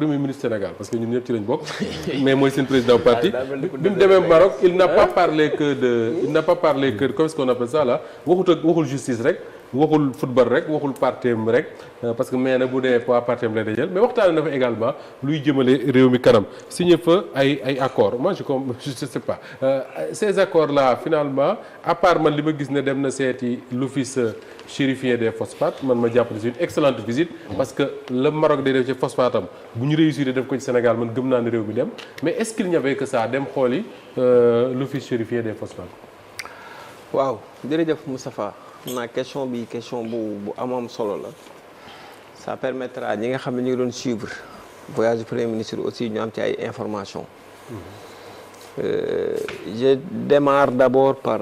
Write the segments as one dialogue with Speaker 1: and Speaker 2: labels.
Speaker 1: premier ministre Sénégal parce que ñun ñëpp ci lañ bokk mais mooy seen président parti bi mu demee Maroc il n'a pas parlé que de comment est-ce qu'on appelle ça là waxul justice rek waxul football rek waxul partem rek parce que mais na bu dee pas partem lay dajal mais waxtaane na fa également luy jëmale réew mi kanam signé fa ay accords moi je sais pas ces accords là finalement à part man li ma gis ne dem na seeti l'office chérifien des phosphates man ma jàpp ne c'est une excellente visite parce que le Maroc day def ci phosphate am bu ñu réussir def ko ci Sénégal man gëm naa ne réew mi dem mais est-ce qu'il n'y avait que ça dem xooli l'office chérifien des phosphates.
Speaker 2: waaw jërëjëf Moustapha naa question bu am solo la ça permettra ñi nga xam ne ñu ngi doon suivre voyage du premier ministre aussi ñu am ci ay informations. Je démarre d'abord par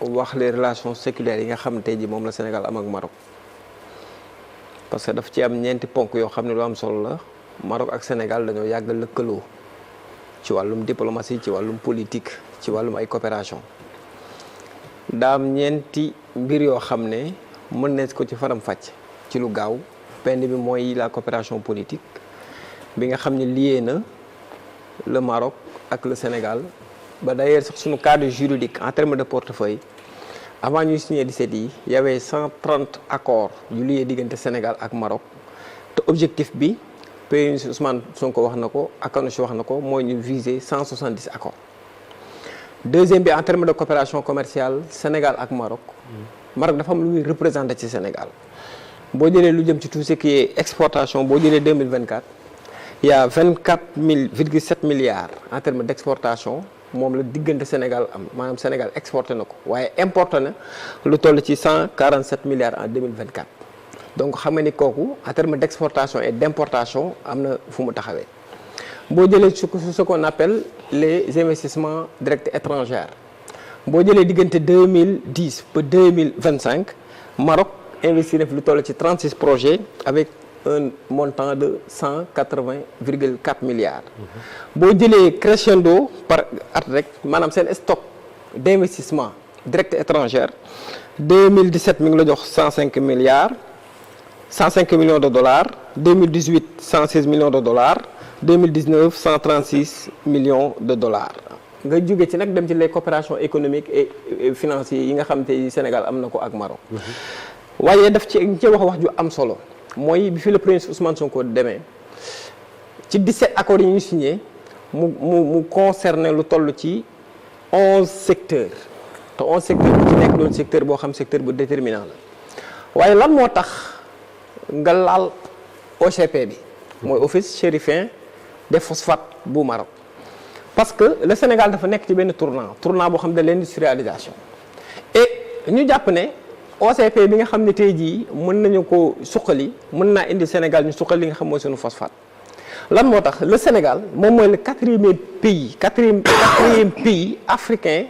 Speaker 2: wax les relations séculaires yi nga xam ne tey jii moom la Sénégal am ak Maroc parce que daf ci am ñeenti ponk yoo xam ne lu am solo la Maroc ak Sénégal dañoo yàgg lëkkaloo ci wàllum diplomatie ci wàllum politique ci wàllum ay coopération daam ñeenti mbir yoo xam ne mën nañ ko ci faram fàcc ci lu gaaw benn bi mooy la coopération politique bi nga xam ne lié na le Maroc ak le Sénégal ba d'ailleurs sax suñu cadre juridique en termes de portefeuille avant ñuy signer 17 yi y avait 130 accords yu lié diggante Sénégal ak Maroc te objectif bi premier ministre Ousmane Sonko wax na ko Akanuchi wax na ko mooy ñu viser 170 accords. Deuxième bi en termes de coopération commerciale Sénégal ak Maroc Maroc dafa am lu muy représenté ci Sénégal boo jëlee lu jëm ci tout ce qui est exportation boo jëlee 2024 il y a 24,7 milliards en termes d'exportation moom la diggante Sénégal am maanaam Sénégal exporté na ko waaye importé na lu toll ci 147 milliards en 2024 donc xam nga ni kooku en termes d'exportation et d'importation am na fu mu taxawee. boo jëlee ce qu'on appelle les investissements directs étrangers boo jëlee diggante 2010 ba 2025 Maroc investir na fi lu toll ci 36 projets avec un montant de 180,4 milliards. boo jëlee crescendo par at rek maanaam seen stock d'investissement direct étranger 2017 mi ngi la jox 105 milliards 105 millions de dollars 2018 116 millions de dollars 2019 136 millions de dollars nga jóge ci nag dem ci les coopérations économiques et financières yi nga xam te Sénégal am na ko ak Maroc. waaye daf ci wax ju am solo mooy bi fi le premier Ousmane Sonko demee ci 17 accords yi ñu signé mu concerné lu toll ci 11 secteurs te 11 secteurs bu ci nekk doon secteur boo xam secteur bu déterminant la waaye lan moo tax nga laal OCP bi mooy office chérifien des phosphates bu Maroc parce que le Sénégal dafa nekk ci benn tournant boo xam ne l'industrialisation et ñu jàpp ne OCP bi nga xam ne tey jii mën nañu ko suqali mën naa indi Sénégal ñu suqali li nga xam mooy sunu phosphate lan moo tax le Sénégal moom mooy le quatrième pays africain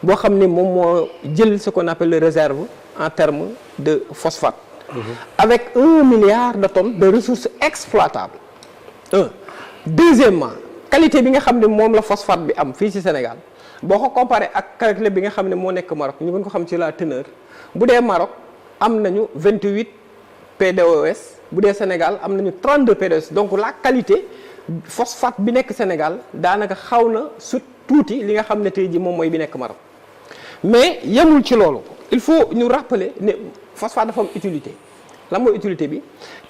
Speaker 2: boo xam ne moom moo jël ce qu'on appelle les réserves en termes de phosphate avec 1 milliard de tonnes de ressources exploitables deuxièmement qualité bi nga xam ne moom la phosphate bi am fii ci Sénégal boo ko comparé ak qualité bi nga xam ne moo nekk Maroc ñu gën ko xam ci la teneur bu dee Maroc am nañu 28 PDOS bu dee Sénégal am nañu 32 PDOS donc la qualité phosphate bi nekk Sénégal daanaka xaw na sut tuuti li nga xam ne tey ji moom mooy bi nekk Maroc mais yemul ci loolu il faut ñu rappeler ne phosphate dafa am utilité lan mooy utilité bi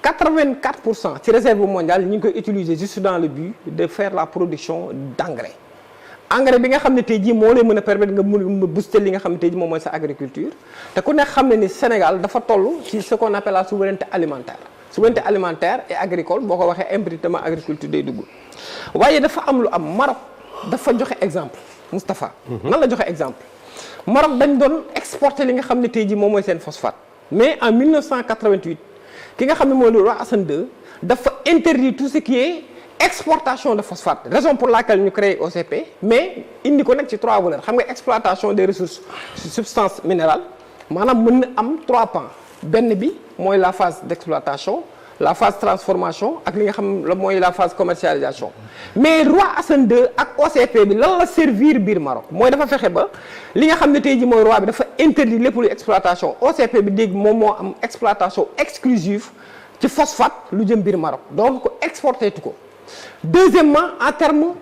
Speaker 2: 84% ci réserve mondiale ñu ngi koy utiliser juste dans le but de faire la production d'engrais engrais bi nga xam ne tey jii moo lay mën a permettre nga mën a booster li nga xam ne tey jii moom mooy sa agriculture te ku ne xam ne ni Sénégal dafa toll ci ce qu'on appelle la souveraineté alimentaire et agricole boo ko waxee imbriquement agriculture day dugg waaye dafa am lu am Maroc dafa joxe exemple Moustapha nan la joxe exemple Maroc dañ doon exporter li nga xam ne tey jii moom mooy seen phosphate mais en 1988 ki nga xam ne mooy le roi Hassan II dafa interdire tout ce qui est exportation de phosphate raison pour laquelle ñu créé OCP mais indi ko nag ci 3 volets xam nga exploitation des ressources substances minérales maanaam mën na am 3 pans benn bi mooy la phase d'exploitation la phase transformation ak li nga xam la mooy la phase commercialisation mais roi Hassan II ak OCP bi lan la servir biir Maroc mooy dafa fexe ba li nga xam ne tey ji mooy roi bi dafa interdire lépp luy exploitation OCP bi dégg moom moo am exploitation exclusive ci phosphate lu jëm biir Maroc donc ko exporté tu ko. Deuxièmement en termes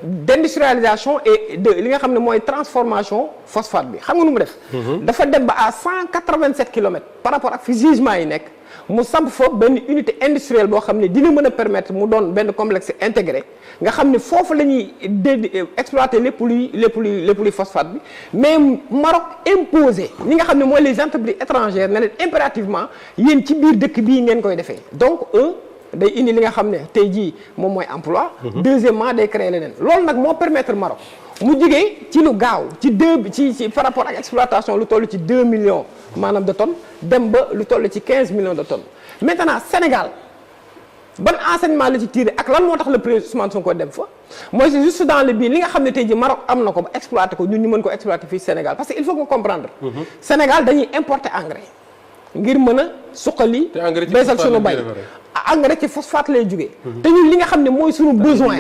Speaker 2: d'industrialisation et de li nga xam ne mooy transformation phosphate bi xam nga nu mu def. dafa dem ba à 187 kilomètres par rapport ak fi gisement yi nekk mu samp fa benn unité industrielle boo xam ne dina mën a permettre mu doon benn complexe intégré nga xam ne foofu la ñuy exploiter lépp luy phosphate bi mais Maroc imposé ñi nga xam ne mooy les entreprises étrangères ne leen impérativement yéen ci biir dëkk bii ngeen koy defee donc day indi li nga xam ne tey jii moom mooy emploi. Deuxièmement day créer leneen loolu nag moo permettre Maroc mu jugee ci lu gaaw ci par rapport ak exploitation lu toll ci 2 millions maanaam de tonnes dem ba lu toll ci 15 millions de tonnes. Maintenant Sénégal ban enseignement la ci tiré ak lan moo tax le président Ousmane Sonko dem fa mooy c'est juste dans le but li nga xam ne tey jii Maroc am na ko ba exploité ko ñun ñu mën ko exploité fii Sénégal parce que il faut que comprendre. Sénégal dañuy importer engrais ngir mën a suqali. beesal sunu bay engrais ci phosphate lay jógee. te ñun li nga xam ne mooy suñu besoin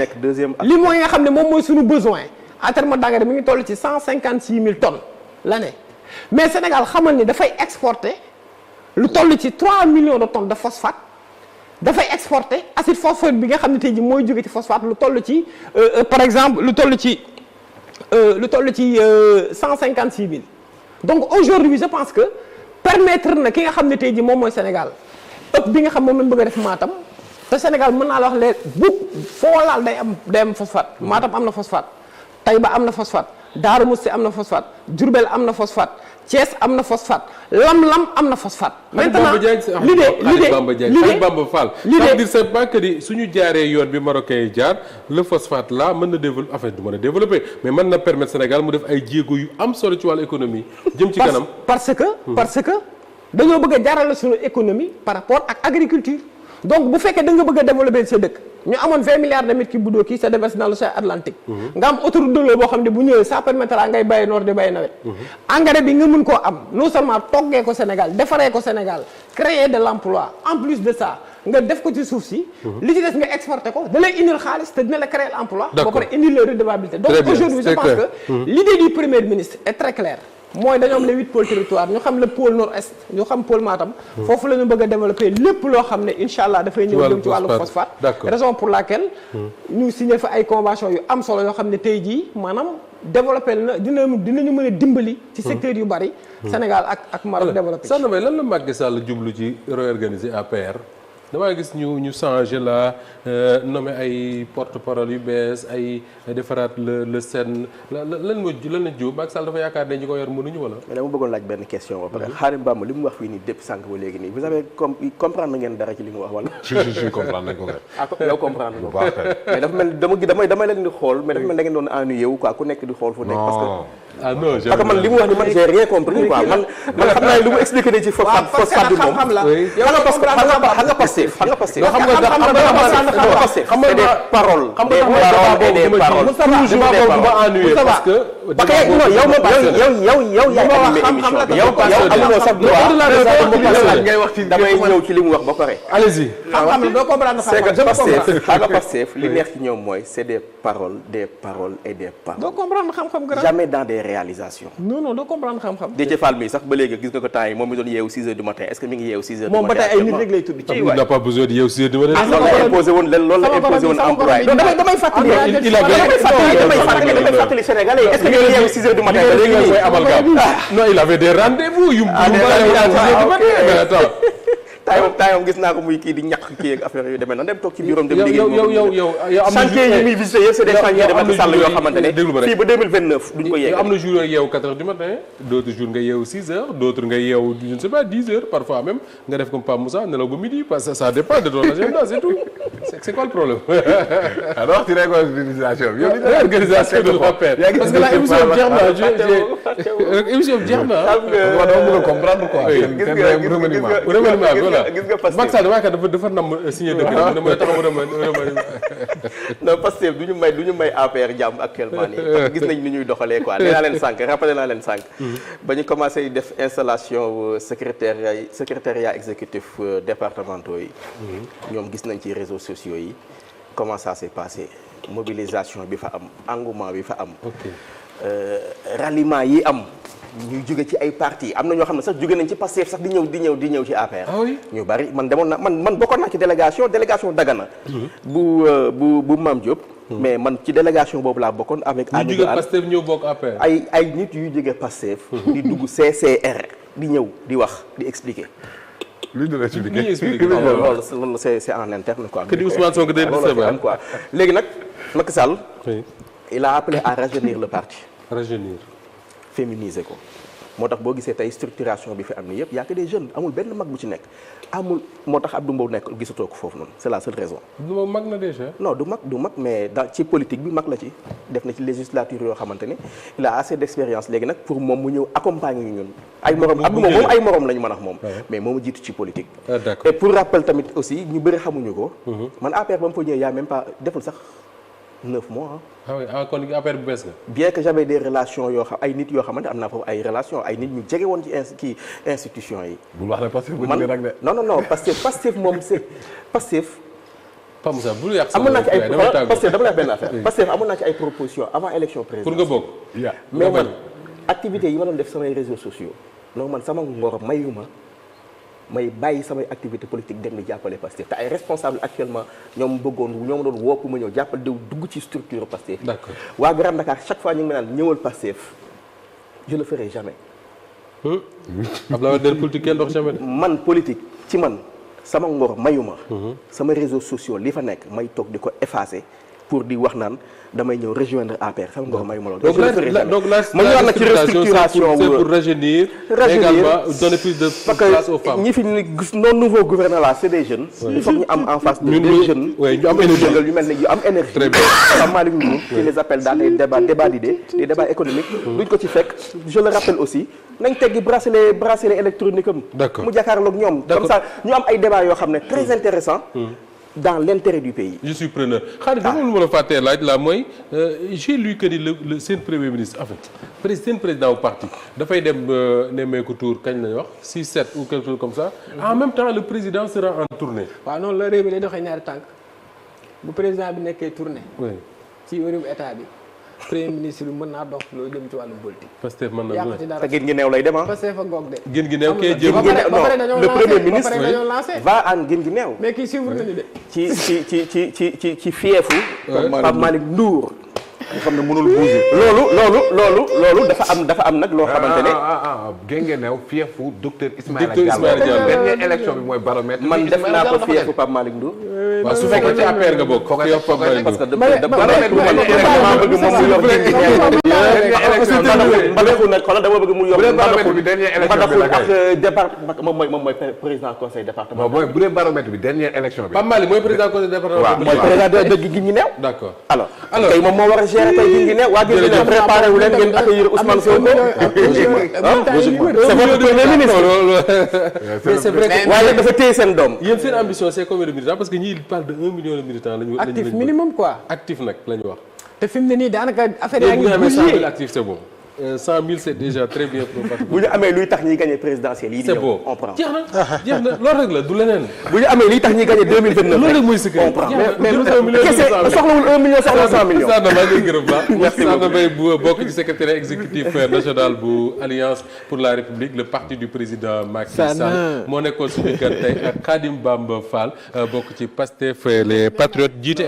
Speaker 2: li mooy nga xam ne moom mooy suñu besoin en terme d'engrais mi ngi toll ci 156 000 tonnes l'année mais Sénégal xamal ni dafay exporter lu toll ci 3 millions de tonnes de phosphate dafay exporter acide phosphorique bi nga xam ne tey jii mooy jóge ci phosphate lu toll ci par exemple lu toll ci 156 000 donc aujourd'hui je pense que permettre na ki nga xam ne tey jii moom mooy Sénégal ëpp bi nga xam moom lañ bëgg a def Matam te Sénégal mën naa la wax léegi bu foo laal day am phosphate Matam am na phosphate Taïba am na phosphate Darou Mousty am na phosphate Diourbel am na phosphate Thiès am na phosphate Lam-Lam am na phosphate. maintenant l'idée
Speaker 1: Bamba Fall ça veut dire c'est pas que di suñu jaaree yoon bi marocain yi jaar le phosphate là mën na développer en fait du mën a développer mais mën na permettre Sénégal mu def ay jéego yu am solo ci wàllu économie jëm ci kanam
Speaker 2: parce que dañoo bëgg a jaarale suñu économie par rapport ak agriculture donc bu fekkee da nga bëgg a développer sa dëkk ñu amoon 20 milliards de mètres cubes d'eau qui se déversent dans l'océan Atlantique nga am autoroute de l'eau boo xam ne bu ñëwee ça permettra ngay bàyyi noor di bàyyi nawet engrais bi nga mën koo am non seulement toggee ko Sénégal defaree ko Sénégal créer de l'emploi en plus de ça nga def ko ci suuf si li ci des nga exporter ko da lay indil xaalis te dina la créer l'emploi ba pare indil la redevabilité donc aujourd'hui je pense que l'idée du premier ministre est très claire mooy dañoo am les 8 pôles territoires ñu xam le pôle nord-est ñu xam pôle Matam foofu la ñu bëgg a développer lépp loo xam ne incha allah dafay ñëw jëm ci wàllu phosphate raison pour laquelle ñu signé fa ay convention yu am solo yoo xam ne tey jii maanaam développé na dinañu mën a dimbali ci secteur yu bari Sénégal ak Maroc développé
Speaker 1: Sane Mbaye lan la Macky Sall jublu ci réorganiser APR damaa gis ñu changé la nommé ay porte-parole yu bees ay defaraat le scène lan la jiw Macky Sall dafa yaakaar ne ñi ko yor mënuñu wala.
Speaker 3: mais dama bëggoon laaj benn question ba pare Khadim Bamba li mu wax fii nii depuis sànq ba léegi nii vous avez comprendre ngeen dara ci li mu wax wala.
Speaker 4: si comprendre nañ ko kay.
Speaker 3: ah yow comprendre
Speaker 4: bu baax kay.
Speaker 3: mais dafa mel damay leen di xool mais dafa mel da ngeen doon ennuyé wu quoi ku nekk di xool fu nekk. parce que
Speaker 1: ah non
Speaker 3: parce que man li mu wax ni man j'ai rien compris quoi man xam naa lu mu expliqué nii ci phosphate bi moom xam nga Pastef xam nga des paroles des paroles parce que yow yaay amuloo sax droit ngay wax ci damay ñëw ci li mu wax ba pare
Speaker 1: allez-y
Speaker 2: xam-xam la doo comprendre
Speaker 3: xam nga Pastef li neex ci ñoom mooy c'est des paroles et des paroles
Speaker 2: doo comprendre xam-xam
Speaker 3: jamais dans des réalisations
Speaker 2: non doo comprendre xam-xam
Speaker 3: Déthié Fall mi sax ba léegi gis nga ko temps yi moom mi doon yeewu 6 heures du matin est-ce que mi ngi yeewu 6 heures du matin
Speaker 2: moom ba tey ay nit rek lay tudd ci
Speaker 1: il n'a pas besoin de yeewu 6 heures du matin
Speaker 3: loolu la imposé woon emploi damay fàttali Sénégalais yi est-ce que mi ngi yeewu 6 heures du matin
Speaker 1: non il avait des rendez-vous yu
Speaker 3: taayam gis naa ko muy kii di ñàkk kii ak affaire yu demee noonu dem toog ci bureau dem liggéey
Speaker 1: yow am na
Speaker 3: chantier yi muy visité yëpp c'est des chantiers de Macky Sall yoo xamante ne fii ba 2029 duñ ko yegg
Speaker 1: am na jour nga yeewu 4 heures du matin d'autres jours nga yeewu 6 heures d'autres nga yeewu je ne sais pas 10 heures parfois même nga def comme Pape Moussa nelaw ba midi parce que ça dépend de ton agenda c'est tout c'est quoi le problème
Speaker 4: alors ci réorganisation bi
Speaker 1: réorganisation de l'APR parce que la émission bi jeex na
Speaker 4: dama bëgg a comprendre quoi
Speaker 1: gis nga Macky Sall dafa nam signé décret dama taxaw
Speaker 3: non Pastef du ñu may APR jàmm actuellement nii parce que gis nañ ni ñuy doxalee quoi nee naa leen sànq rappelé naa leen sànq ba ñu commencé def installation secrétariat exécutif départementaux yi ñoom gis nañ ci réseaux sociaux yi comment ça s'est passé mobilisation bi fa am engouement bi fa am ralliement yi am ñuy jóge ci ay parti am na ñoo xam ne sax jóge nañ ci Pastef sax di ñëw ci APR.
Speaker 1: Ah oui?
Speaker 3: ñu bari man demoon na man bokkoon naa ci délégation Dagana. bu Mame Diop. mais man ci délégation boobu laa bokkoon avec.
Speaker 1: ñu jóge Pastef ñëw bokk APR.
Speaker 3: ay nit yu jóge Pastef. di dugg CCR di ñëw di wax di expliquer.
Speaker 4: luy doon expliqué.
Speaker 1: Luy expliqué.
Speaker 3: loolu c'est en interne quoi.
Speaker 1: que di Ousmane Sonko day recevoir
Speaker 3: quoi léegi nag Macky Sall.
Speaker 1: oui.
Speaker 3: il a appelé à rajeunir le parti.
Speaker 1: rajeunir.
Speaker 3: féminiser ko moo tax boo gisee tey structuration bi fi am ni yëpp y a que des jeunes amul benn mag bu ci nekk amul moo tax Abdou Mbow nekk gisatoo ko foofu noonu c'est la seule raison.
Speaker 1: du ma mag na déjà.
Speaker 3: non du mag mais ci politique bi mag la ci def na ci législature yoo xamante ni il a assez d'expérience léegi nag pour moom mu ñëw accompagner ñu ñun. ay morom Abdou moom ay morom la ñu mën a wax moom. mais moo ma jiitu ci politique.
Speaker 1: Ah, d'accord.
Speaker 3: et pour rappel tamit aussi ñu bëri xamuñu ko. man APR ba mu fa ñëwee y a même pas deful sax 9 mois.
Speaker 1: ah oui ah kon affaire bu bees nga.
Speaker 3: bien que j'avais des relations yoo xam ay nit yoo xamante am naa foofu ay relations ay nit ñu jege woon ci institution yi.
Speaker 4: bul wax ne Pastef bu
Speaker 3: man
Speaker 4: jógee rek de.
Speaker 3: non Pastef moom c'est Pastef.
Speaker 1: Pas Moussa bul yàq
Speaker 3: amoon naa ci ay
Speaker 1: dama tàggu.
Speaker 3: Pastef dama lay wax benn affaire. Pastef amoon naa ci ay propositions avant élection
Speaker 1: pour
Speaker 3: présidentielle.
Speaker 1: nga bokk.
Speaker 4: yaa
Speaker 3: mais man activités yi ma doon def samay réseaux sociaux non man sama ngor mayuma may bàyyi samay activité politique dem di jàppale Pastef te ay responsable actuellement ñoom doon woo pour ma ñëw jàppale dugg ci structure Pastef.
Speaker 1: D'accord.
Speaker 3: waa Grand Dakar chaque fois ñu ngi ma naan ñëwal Pastef je le ferai jamais.
Speaker 1: Abdoulaye Wade politique kenn dox jamais de.
Speaker 3: man politique ci man sama ngor mayuma sama réseaux sociaux li fa nekk may toog di ko effacer pour di wax naan damay ñëw rejoindre APR sama ngor mayuma loolu.
Speaker 1: donc la
Speaker 3: ma ñëwaat nag ci restructuration
Speaker 1: c'est pour rajeunir. également donner plus de place aux
Speaker 3: parce que
Speaker 1: femmes.
Speaker 3: ñi fi non nouveau gouverneur là c'est des jeunes. il faut que ñu am en face de des jeunes.
Speaker 1: oui ñu am énergie
Speaker 3: yu mel ne yu am énergie.
Speaker 1: Très bien.
Speaker 3: Pape Malick Ndour qui les appelle dans les débats d'idées des débats économiques. duñ ko ci fekk je le rappelle aussi nañ teggi bracelet électronique am.
Speaker 1: D'accord.
Speaker 3: mu jàkkaarloog ñoom. comme ça ñu am ay débats yoo xam ne très intéressant dans l'intérêt du pays.
Speaker 1: je suis preneur xaalis dafa lu ma la fàttee laaj la mooy j'ai lu que ni le seen premier ministre en fait seen président wu parti dafay dem nemmeeku tour kañ lañu wax 6-7 ou quelque chose comme ça en même temps le président sera en tournée.
Speaker 2: waaw noonu la réew mi day doxee ñaari tànk bu président bi nekkee tournée
Speaker 1: oui
Speaker 2: ci wàllum état bi premier ministre bi mën naa dox loolu jëm ci wàllum politique.
Speaker 1: Pastef mën na
Speaker 2: yàq ci dara
Speaker 3: te gën gi neew lay dem ah.
Speaker 2: Pastef fa ngoog de.
Speaker 1: gën gi neew kee jëm
Speaker 2: ba pare ba pare dañoo
Speaker 3: le
Speaker 2: lancé
Speaker 3: premier ministre
Speaker 2: ba pare dañoo lancé.
Speaker 3: va en gën gi neew.
Speaker 2: mais kii suivre nañu de.
Speaker 3: ci fiefu Pape Malick Ndour.
Speaker 4: nga xam ne mënul bouger.
Speaker 3: loolu dafa am nag loo xamante ne.
Speaker 4: Guinguinéo fiefu docteur Ismaïla
Speaker 1: Docteur Ismaïla
Speaker 4: Diallo.
Speaker 1: Diallo.
Speaker 4: dernière élection bi mooy baromètre.
Speaker 3: man def naa ko fiefu Pape Malick Ndour.
Speaker 1: waaw su fekkee ci APR nga bokk.
Speaker 4: Foog nga def foog nga def
Speaker 3: parce que
Speaker 4: baromètre bu
Speaker 3: dama bëgg moom mu yor gën gi neew. nag xoolal dama bëgg mu yor.
Speaker 4: bu dee baromètre bi dernière élection bi la kay.
Speaker 3: ak départ moom mooy président conseil départemental.
Speaker 4: bon mooy bu dee baromètre bi dernière élection bi.
Speaker 1: Pape Malick mooy président conseil départemental.
Speaker 4: waaw
Speaker 3: mooy président de gën gi neew.
Speaker 1: d'accord.
Speaker 3: alors tey moom moo war a gérer tey gën gi neew waa gën gi neew préparé wu leen ngeen accueillir Ousmane Sonko. c'est votre premier ministre.
Speaker 1: mais c'est vrai que
Speaker 3: waaye nag dafa téye seen doom.
Speaker 1: yéen seen ambition c'est combien de militants parce que ñii il parle de 1 million de militants lañu.
Speaker 2: actif minimum quoi.
Speaker 1: actif nag la ñu wax.
Speaker 2: te fi mu ne nii daanaka affaire yaa
Speaker 1: léegi bu ñu
Speaker 2: ngi
Speaker 1: amee 100 000
Speaker 2: bougé.
Speaker 1: actifs c'est bon. 100 000 c'est déjà très bien pour parti.
Speaker 3: bu ñu amee luy tax ñuy gagné présidentielle yi di
Speaker 1: c'est
Speaker 3: ñëw
Speaker 1: bon
Speaker 3: on prend.
Speaker 1: jeex na loolu rek la du leneen.
Speaker 3: bu ñu amee liy tax ñuy gagné 2029
Speaker 1: loolu rek mooy secret.
Speaker 3: on prend.
Speaker 1: mais lu
Speaker 3: kese soxlawul 1 million soxla 100 millions.
Speaker 1: Sanda maa ngi gërëm baax.
Speaker 3: Merci beaucoup
Speaker 1: Sanda Mbaye bu bokk ci secrétaire exécutif national bu Alliance pour la République le parti du président Macky Sall moo nekkoon suñu gan tey ak Khadim Bamba Fall bokk ci Pastef les Patriotes jiite